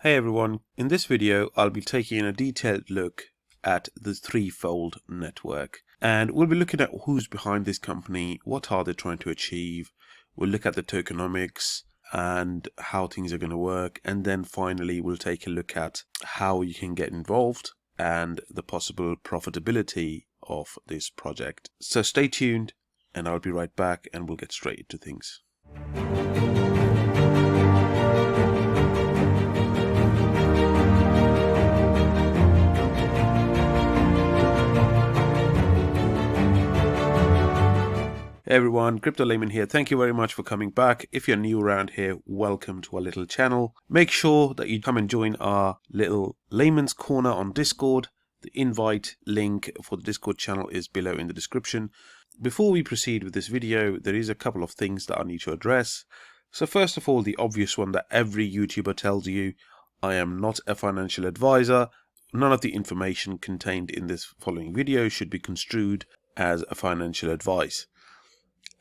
Hey everyone, in this video I'll be taking a detailed look at the Threefold network, and we'll be looking at who's behind this company, what are they trying to achieve. We'll look at the tokenomics and how things are going to work, and then finally we'll take a look at how you can get involved and the possible profitability of this project. So stay tuned and I'll be right back and we'll get straight into things. Hey everyone, Crypto Layman here. Thank you very much for coming back. If you're new around here, welcome to our little channel. Make sure that you come and join our little Layman's Corner on Discord. The invite link for the Discord channel is below in the description. Before we proceed with this video, there is a couple of things that I need to address. So first of all, the obvious one that every YouTuber tells you, I am not a financial advisor. None of the information contained in this following video should be construed as a financial advice.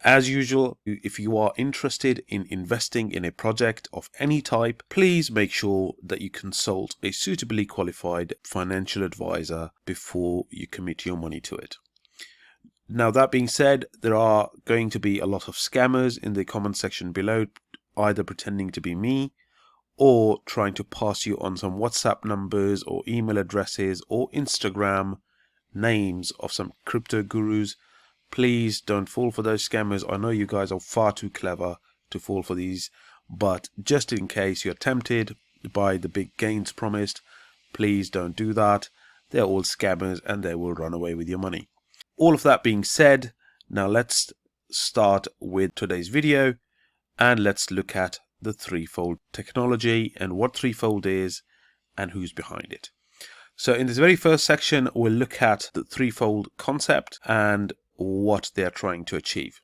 As usual, if you are interested in investing in a project of any type, please make sure that you consult a suitably qualified financial advisor before you commit your money to it. Now, that being said, there are going to be a lot of scammers in the comment section below, either pretending to be me or trying to pass you on some WhatsApp numbers or email addresses or Instagram names of some crypto gurus. Please don't fall for those scammers. I know you guys are far too clever to fall for these, but just in case you're tempted by the big gains promised, please don't do that. They're all scammers and they will run away with your money. All of that being said, now let's start with today's video and let's look at the Threefold technology and what Threefold is and who's behind it. So in this very first section, we'll look at the Threefold concept and what they're trying to achieve.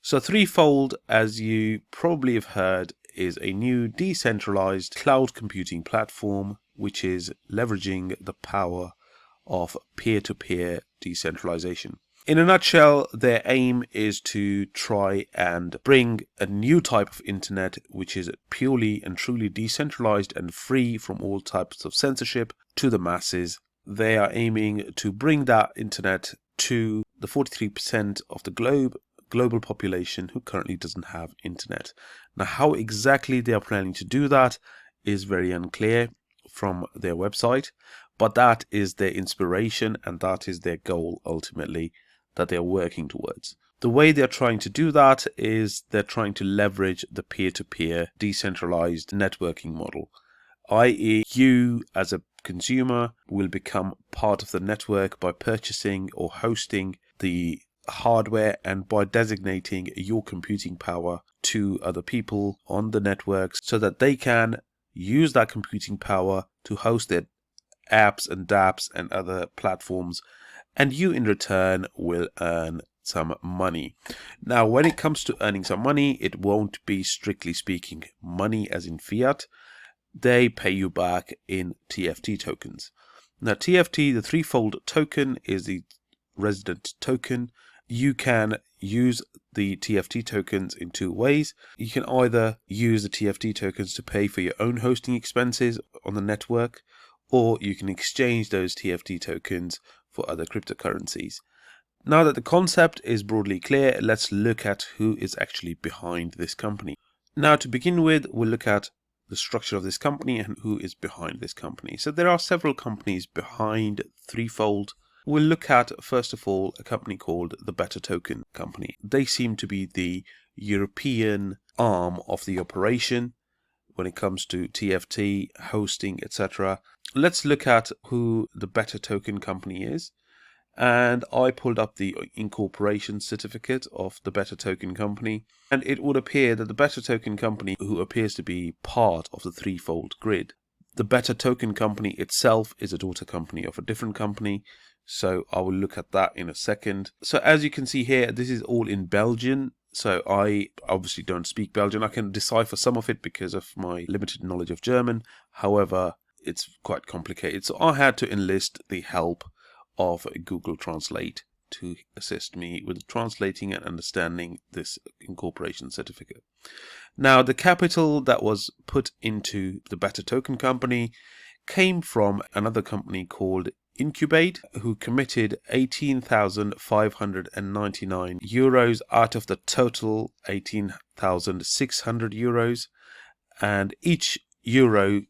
So Threefold, as you probably have heard, is a new decentralized cloud computing platform which is leveraging the power of peer-to-peer decentralization. In a nutshell, their aim is to try and bring a new type of internet which is purely and truly decentralized and free from all types of censorship to the masses. They are aiming to bring that internet to the 43% of the global population who currently doesn't have internet. Now, how exactly they are planning to do that is very unclear from their website, but that is their inspiration and that is their goal ultimately that they are working towards. The way they're trying to do that is they're trying to leverage the peer-to-peer decentralized networking model, i.e. you as a consumer will become part of the network by purchasing or hosting the hardware and by designating your computing power to other people on the network so that they can use that computing power to host their apps and dApps and other platforms, and you in return will earn some money. Now, when it comes to earning some money, it won't be strictly speaking money as in fiat. They pay you back in TFT tokens. Now, TFT, the Threefold token, is the resident token. You can use the TFT tokens in two ways. You can either use the TFT tokens to pay for your own hosting expenses on the network, or you can exchange those TFT tokens for other cryptocurrencies. Now that the concept is broadly clear, let's look at who is actually behind this company. Now, to begin with, we'll look at the structure of this company and who is behind this company. So there are several companies behind Threefold. We'll look at, first of all, a company called the Better Token Company. They seem to be the European arm of the operation when it comes to TFT, hosting, etc. Let's look at who the Better Token Company is. And I pulled up the incorporation certificate of the Better Token Company, and it would appear that the Better Token Company, who appears to be part of the Threefold grid, the Better Token Company itself is a daughter company of a different company, so I will look at that in a second. So as you can see here, this is all in Belgian, so I obviously don't speak Belgian. I can decipher some of it because of my limited knowledge of German, however, it's quite complicated, so I had to enlist the help of Google Translate to assist me with translating and understanding this incorporation certificate. Now, the capital that was put into the Beta Token company came from another company called Incubate, who committed 18,599 euros out of the total 18,600 euros, and each euro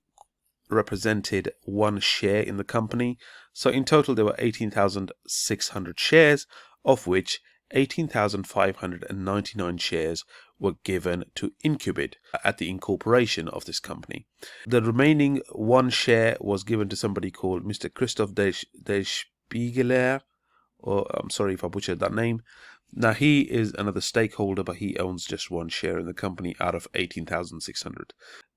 represented one share in the company. So in total there were 18,600 shares, of which 18,599 shares were given to Incubate at the incorporation of this company. The remaining one share was given to somebody called Mr. Christoph de Spiegeler, or I'm sorry if I butchered that name. Now, he is another stakeholder, but he owns just one share in the company out of 18,600.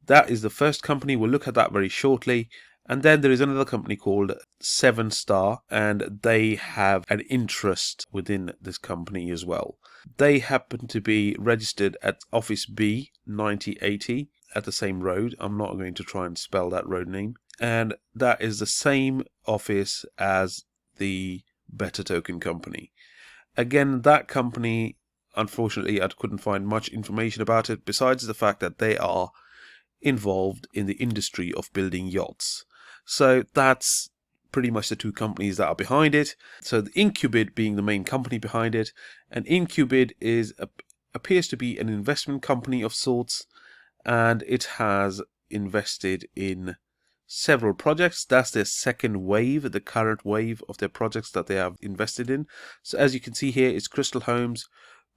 That is the first company. We'll look at that very shortly. And then there is another company called 7Star, and they have an interest within this company as well. They happen to be registered at Office B 9080 at the same road. I'm not going to try and spell that road name. And that is the same office as the Beta Token company. Again, that company, unfortunately, I couldn't find much information about it besides the fact that they are involved in the industry of building yachts. So that's pretty much the two companies that are behind it. So the Incubate being the main company behind it, and Incubate appears to be an investment company of sorts, and it has invested in several projects. That's their second wave, the current wave of their projects that they have invested in. So as you can see here, it's Crystal Homes,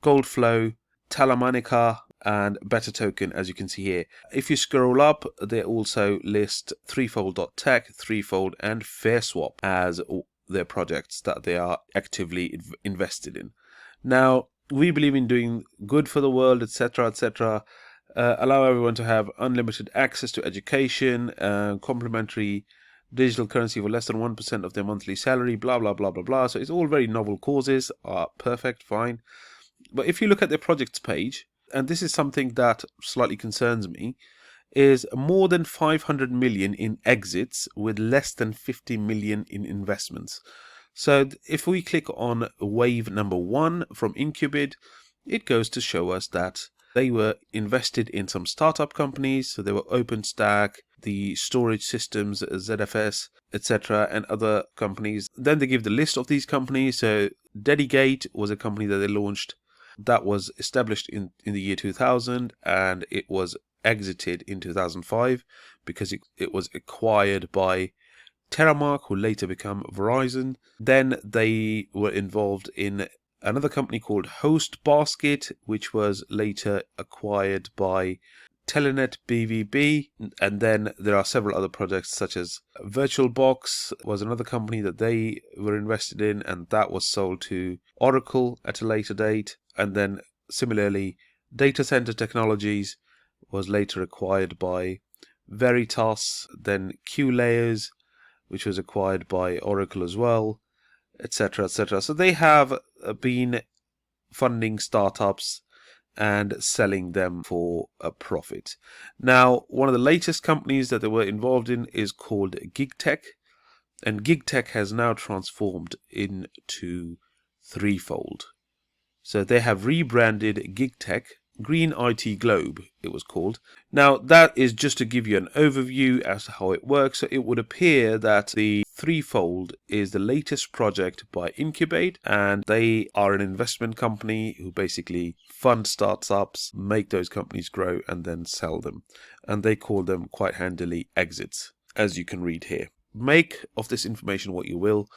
Goldflow, Talamanica, and Beta Token, as you can see here. If you scroll up, they also list Threefold.tech, Threefold, and FairSwap as their projects that they are actively invested in. Now, we believe in doing good for the world, etc., etc. Allow everyone to have unlimited access to education, complimentary digital currency for less than 1% of their monthly salary, blah, blah, blah, blah, blah. So it's all very novel causes. Perfect, fine. But if you look at their projects page, and this is something that slightly concerns me, is more than 500 million in exits with less than 50 million in investments. So if we click on wave number 1 from Incubate, it goes to show us that they were invested in some startup companies. So they were OpenStack, the storage systems, ZFS, etc., and other companies. Then they give the list of these companies. So Dedicate was a company that they launched that was established in the year 2000, and it was exited in 2005 because it was acquired by Terramark, who later became Verizon. Then they were involved in another company called Hostbasket, which was later acquired by Telenet BVB, and then there are several other projects such as VirtualBox was another company that they were invested in, and that was sold to Oracle at a later date. And then similarly, Data Center Technologies was later acquired by Veritas, then QLayers, which was acquired by Oracle as well, etc., etc. So they have been funding startups and selling them for a profit. Now, one of the latest companies that they were involved in is called GigTech, and GigTech has now transformed into Threefold. So they have rebranded GigTech, Green IT Globe, it was called. Now, that is just to give you an overview as to how it works. So it would appear that the Threefold is the latest project by Incubate, and they are an investment company who basically fund startups, make those companies grow, and then sell them. And they call them quite handily exits, as you can read here. Make of this information what you will,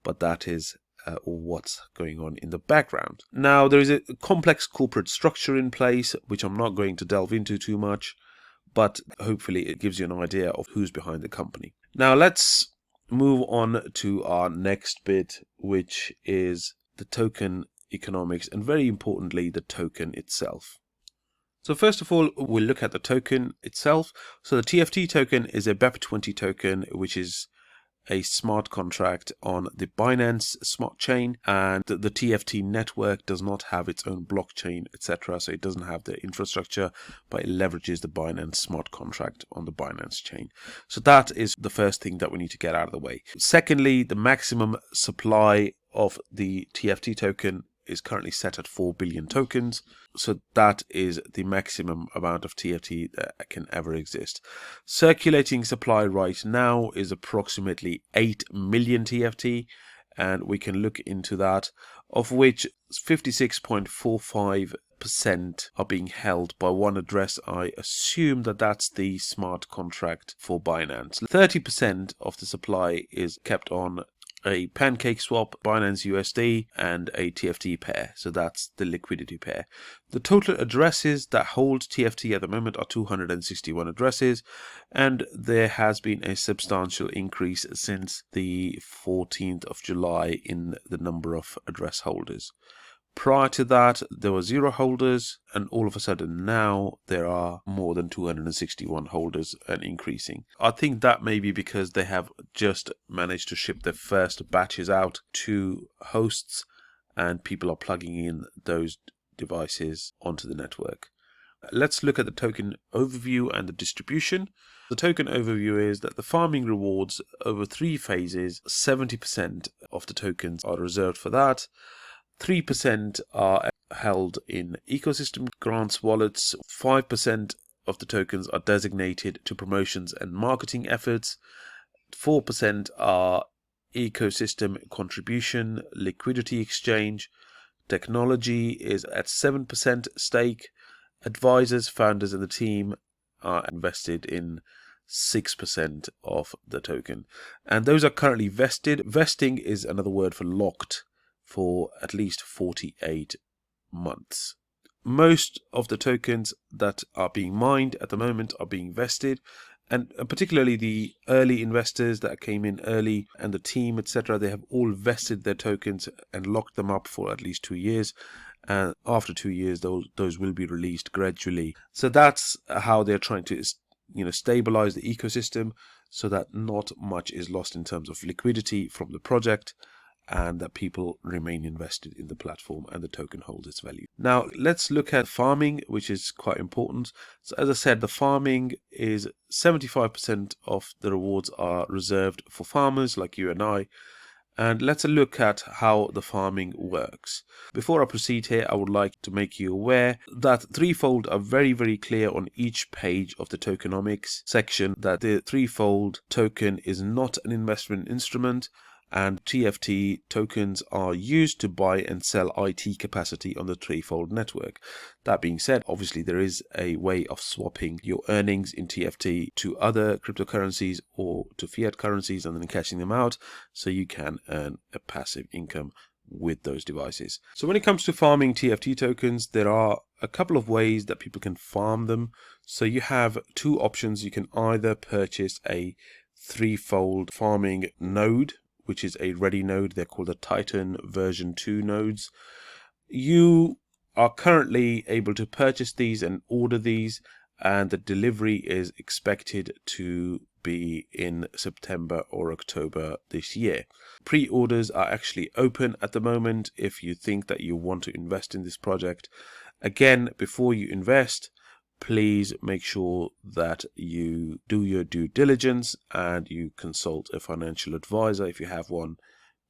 but that is what's going on in the background. Now, there is a complex corporate structure in place, which I'm not going to delve into too much, but hopefully it gives you an idea of who's behind the company. Now, let's move on to our next bit, which is the token economics, and very importantly, the token itself. So first of all, we'll look at the token itself. So the TFT token is a BEP20 token, which is a smart contract on the Binance smart chain, and the TFT network does not have its own blockchain, etc. So it doesn't have the infrastructure, but it leverages the Binance smart contract on the Binance chain. So that is the first thing that we need to get out of the way. Secondly, the maximum supply of the TFT token is currently set at 4 billion tokens. So that is the maximum amount of TFT that can ever exist. Circulating supply right now is approximately 8 million TFT, and we can look into that, of which 56.45% are being held by one address. I assume that that's the smart contract for Binance. 30% of the supply is kept on a pancake swap, Binance USD, and a TFT pair. So that's the liquidity pair. The total addresses that hold TFT at the moment are 261 addresses, and there has been a substantial increase since the 14th of July in the number of address holders. Prior to that, there were 0 holders, and all of a sudden now there are more than 261 holders and increasing. I think that may be because they have just managed to ship their first batches out to hosts, and people are plugging in those devices onto the network. Let's look at the token overview and the distribution. The token overview is that the farming rewards over 3 phases, 70% of the tokens are reserved for that. 3% are held in ecosystem grants wallets. 5% of the tokens are designated to promotions and marketing efforts. 4% are ecosystem contribution, liquidity exchange. Technology is at 7% stake. Advisors, founders, and the team are invested in 6% of the token. And those are currently vested. Vesting is another word for locked, for at least 48 months. Most of the tokens that are being mined at the moment are being vested, and particularly the early investors that came in early and the team, etc., they have all vested their tokens and locked them up for at least 2 years. And after 2 years, those will be released gradually. So that's how they're trying to, stabilize the ecosystem so that not much is lost in terms of liquidity from the project, and that people remain invested in the platform and the token holds its value. Now, let's look at farming, which is quite important. So as I said, the farming is 75% of the rewards are reserved for farmers like you and I. And let's look at how the farming works. Before I proceed here, I would like to make you aware that Threefold are very, very clear on each page of the tokenomics section that the Threefold token is not an investment instrument, and TFT tokens are used to buy and sell IT capacity on the Threefold network. That being said, obviously there is a way of swapping your earnings in TFT to other cryptocurrencies or to fiat currencies and then cashing them out, so you can earn a passive income with those devices. So when it comes to farming TFT tokens, there are a couple of ways that people can farm them. So you have 2 options. You can either purchase a Threefold farming node, which is a ready node. They're called the Titan version 2 nodes. You are currently able to purchase these and order these, and the delivery is expected to be in September or October this year. Pre-orders are actually open at the moment if you think that you want to invest in this project. Again, before you invest, please make sure that you do your due diligence and you consult a financial advisor if you have one,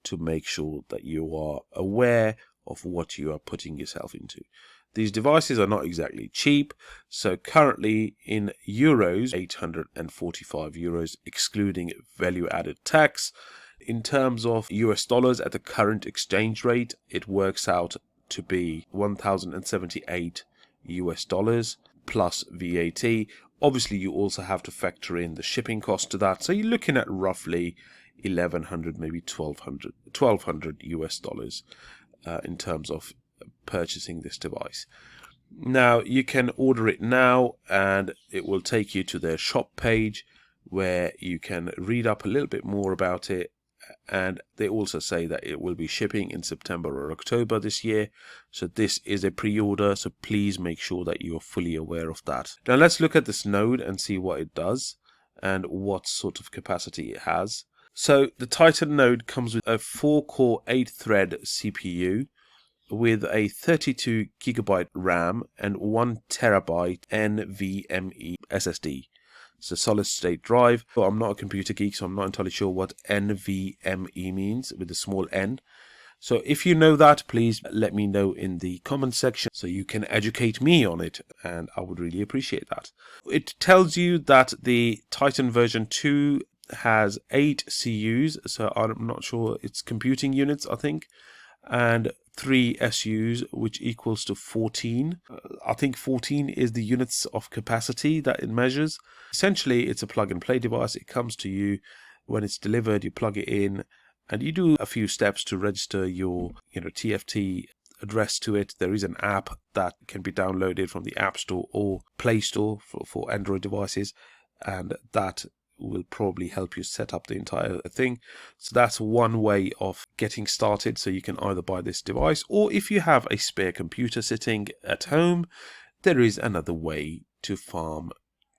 to make sure that you are aware of what you are putting yourself into. These devices are not exactly cheap, so currently in euros, 845 euros excluding value added tax. In terms of US dollars at the current exchange rate, it works out to be 1,078 US dollars. Plus VAT. Obviously, you also have to factor in the shipping cost to that. So you're looking at roughly 1,100, maybe 1,200 US dollars in terms of purchasing this device. Now, you can order it now, and it will take you to their shop page where you can read up a little bit more about it. And they also say that it will be shipping in September or October this year. So this is a pre-order, so please make sure that you are fully aware of that. Now let's look at this node and see what it does and what sort of capacity it has. So the Titan node comes with a 4-core 8-thread CPU with a 32 gigabyte RAM and 1 terabyte NVMe SSD. It's a solid state drive. I'm not a computer geek, so I'm not entirely sure what NVMe means with a small n. So if you know that, please let me know in the comment section so you can educate me on it, and I would really appreciate that. It tells you that the Titan version 2 has 8 CUs, so I'm not sure, it's computing units, I think, and 3 SUs, which equals to 14. I think 14 is the units of capacity that it measures. Essentially, it's a plug-and-play device. It comes to you. When it's delivered, you plug it in, and you do a few steps to register your TFT address to it. There is an app that can be downloaded from the App Store or Play Store for Android devices, and that will probably help you set up the entire thing. So that's one way of getting started. So you can either buy this device, or if you have a spare computer sitting at home, there is another way to farm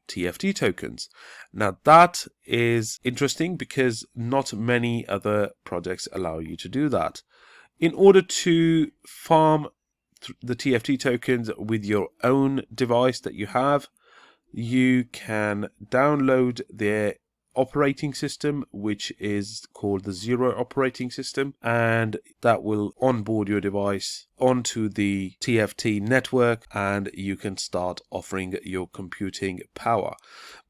TFT tokens. Now that is interesting because not many other projects allow you to do that. In order to farm the TFT tokens with your own device that you have, you can download their operating system, which is called the Zero operating system, and that will onboard your device onto the TFT network, and you can start offering your computing power.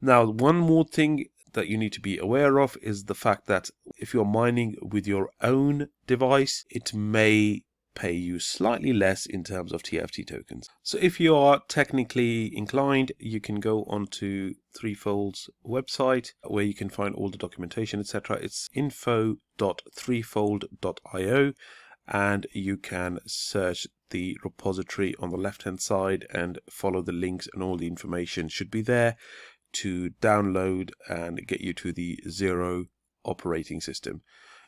Now, one more thing that you need to be aware of is the fact that if you're mining with your own device, it may pay you slightly less in terms of TFT tokens. So if you are technically inclined, you can go onto Threefold's website where you can find all the documentation, etc. It's info.threefold.io, and you can search the repository on the left hand side and follow the links, and all the information should be there to download and get you to the Zero operating system.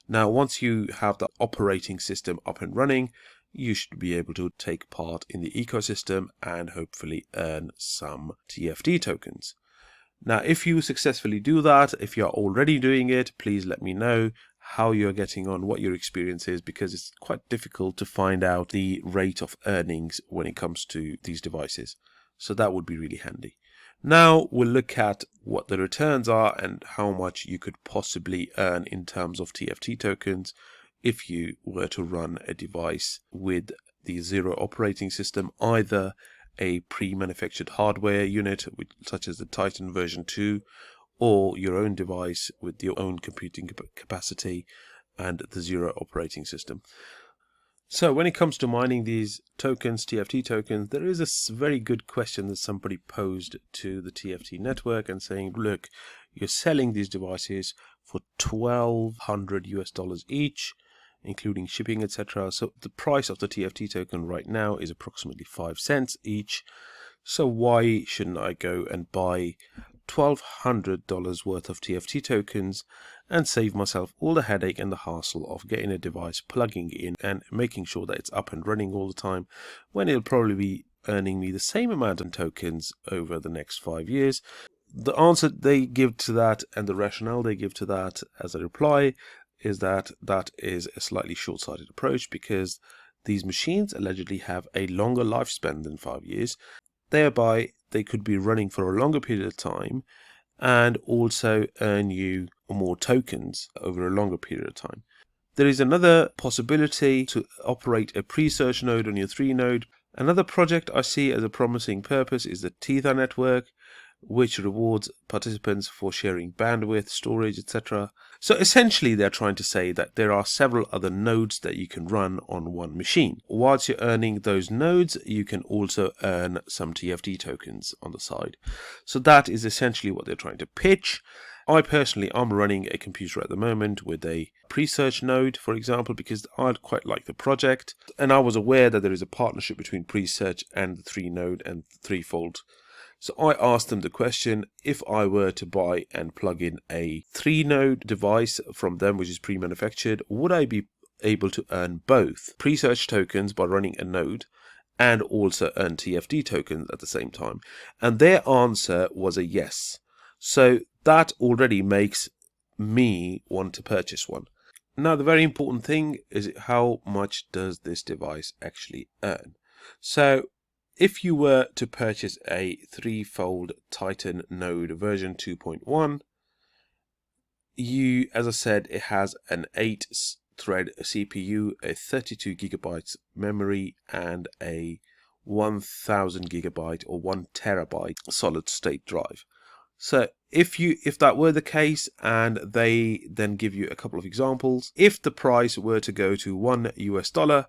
Now, once you have the operating system up and running, you should be able to take part in the ecosystem and hopefully earn some TFT tokens. Now, if you successfully do that, if you're already doing it, please let me know how you're getting on, what your experience is, because it's quite difficult to find out the rate of earnings when it comes to these devices. So that would be really handy. Now we'll look at what the returns are and how much you could possibly earn in terms of TFT tokens if you were to run a device with the Zero operating system, either a pre-manufactured hardware unit such as the Titan version 2, or your own device with your own computing capacity and the Zero operating system. So when it comes to mining these tokens, TFT tokens, there is a very good question that somebody posed to the TFT network and saying, look, you're selling these devices for $1,200 each, including shipping, etc. So the price of the TFT token right now is approximately 5 cents each. So why shouldn't I go and buy $1,200 worth of TFT tokens and save myself all the headache and the hassle of getting a device, plugging in and making sure that it's up and running all the time, when it'll probably be earning me the same amount of tokens over the next 5 years? The answer they give to that and the rationale they give to that as a reply is that that is a slightly short-sighted approach, because these machines allegedly have a longer lifespan than 5 years. Thereby, they could be running for a longer period of time and also earn you more tokens over a longer period of time. There is another possibility to operate a pre-search node on your 3 node. Another project I see as a promising purpose is the Tether network, which rewards participants for sharing bandwidth, storage, etc. So essentially they're trying to say that there are several other nodes that you can run on one machine. Whilst you're earning those nodes, you can also earn some TFT tokens on the side. So that is essentially what they're trying to pitch. I personally am running a computer at the moment with a pre-search node, for example, because I quite like the project, and I was aware that there is a partnership between pre-search and the 3 node and Threefold. So I asked them the question, if I were to buy and plug in a 3 node device from them, which is pre-manufactured, would I be able to earn both pre-search tokens by running a node and also earn TFT tokens at the same time? And their answer was a yes. So that already makes me want to purchase one. Now, the very important thing is how much does this device actually earn? So if you were to purchase a Threefold Titan node version 2.1, as I said, it has an 8 thread CPU, a 32 gigabytes memory, and a 1000 gigabyte or 1 terabyte solid state drive. So if that were the case, and they then give you a couple of examples, if the price were to go to $1,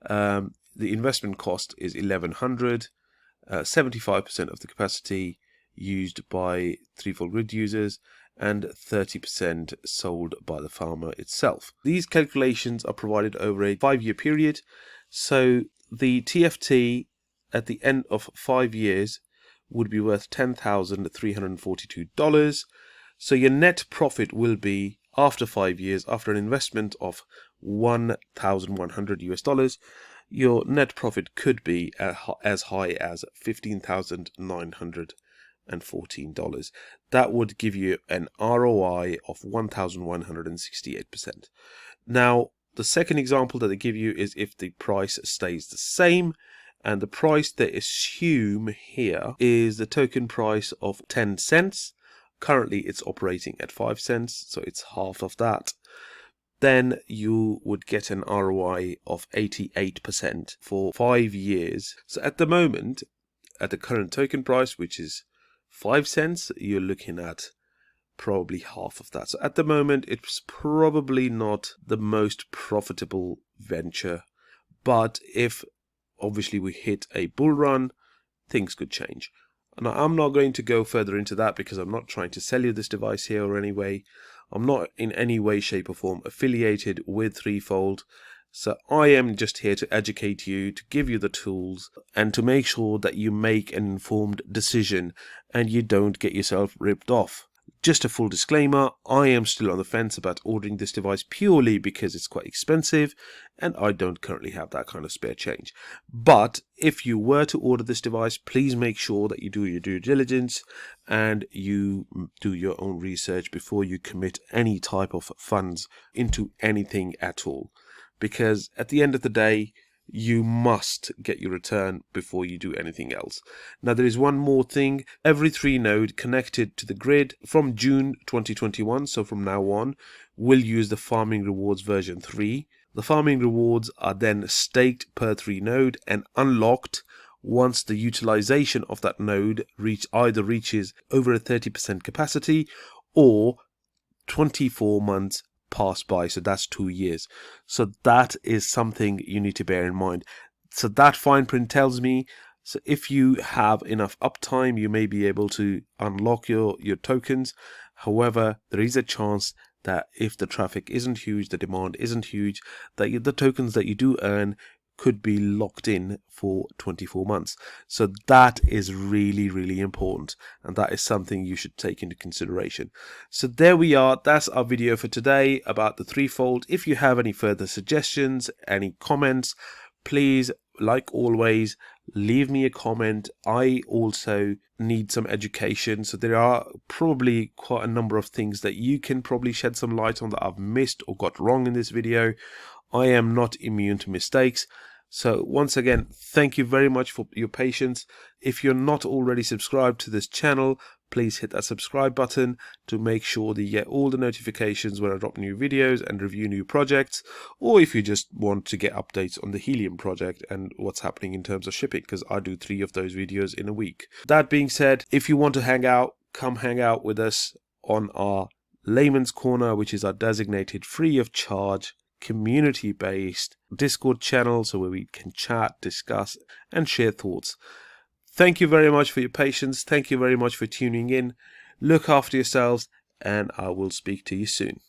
the investment cost is 1100, 75% of the capacity used by Threefold grid users, and 30% sold by the farmer itself. These calculations are provided over a 5-year period, so the TFT at the end of 5 years would be worth $10,342. So your net profit will be, after 5 years, after an investment of $1,100, your net profit could be as high as $15,914. That would give you an ROI of 1,168%. Now, the second example that they give you is if the price stays the same, and the price they assume here is the token price of 10 cents. Currently it's operating at 5 cents, so it's half of that. Then you would get an ROI of 88% for 5 years. So at the moment, at the current token price, which is 5 cents, you're looking at probably half of that. So at the moment, it's probably not the most profitable venture, but if obviously we hit a bull run, things could change. And I'm not going to go further into that because I'm not trying to sell you this device here or any way. I'm not in any way, shape or form affiliated with Threefold. So I am just here to educate you, to give you the tools, and to make sure that you make an informed decision and you don't get yourself ripped off. Just a full disclaimer, I am still on the fence about ordering this device purely because it's quite expensive and I don't currently have that kind of spare change. But if you were to order this device, please make sure that you do your due diligence and you do your own research before you commit any type of funds into anything at all. Because at the end of the day, you must get your return before you do anything else. Now there is one more thing. Every 3 node connected to the grid from June 2021, so from now on, will use the farming rewards version 3. The farming rewards are then staked per 3 node and unlocked once the utilization of that node either reaches over a 30% capacity or 24 months pass by, so that's 2 years. So that is something you need to bear in mind. So that fine print tells me, so if you have enough uptime, you may be able to unlock your tokens. However, there is a chance that if the traffic isn't huge, the demand isn't huge, that the tokens that you do earn could be locked in for 24 months. So that is really, really important, and that is something you should take into consideration. So there we are. That's our video for today about the Threefold. If you have any further suggestions, any comments, please, like always, leave me a comment. I also need some education, so there are probably quite a number of things that you can probably shed some light on that I've missed or got wrong in this video. I am not immune to mistakes. So once again, thank you very much for your patience. If you're not already subscribed to this channel, please hit that subscribe button to make sure that you get all the notifications when I drop new videos and review new projects, or if you just want to get updates on the Helium project and what's happening in terms of shipping, because I do 3 of those videos in a week. That being said, if you want to hang out, come hang out with us on our Layman's Corner, which is our designated free of charge community-based Discord channel, so where we can chat, discuss and share thoughts. Thank you very much for your patience. Thank you very much for tuning in. Look after yourselves, and I will speak to you soon.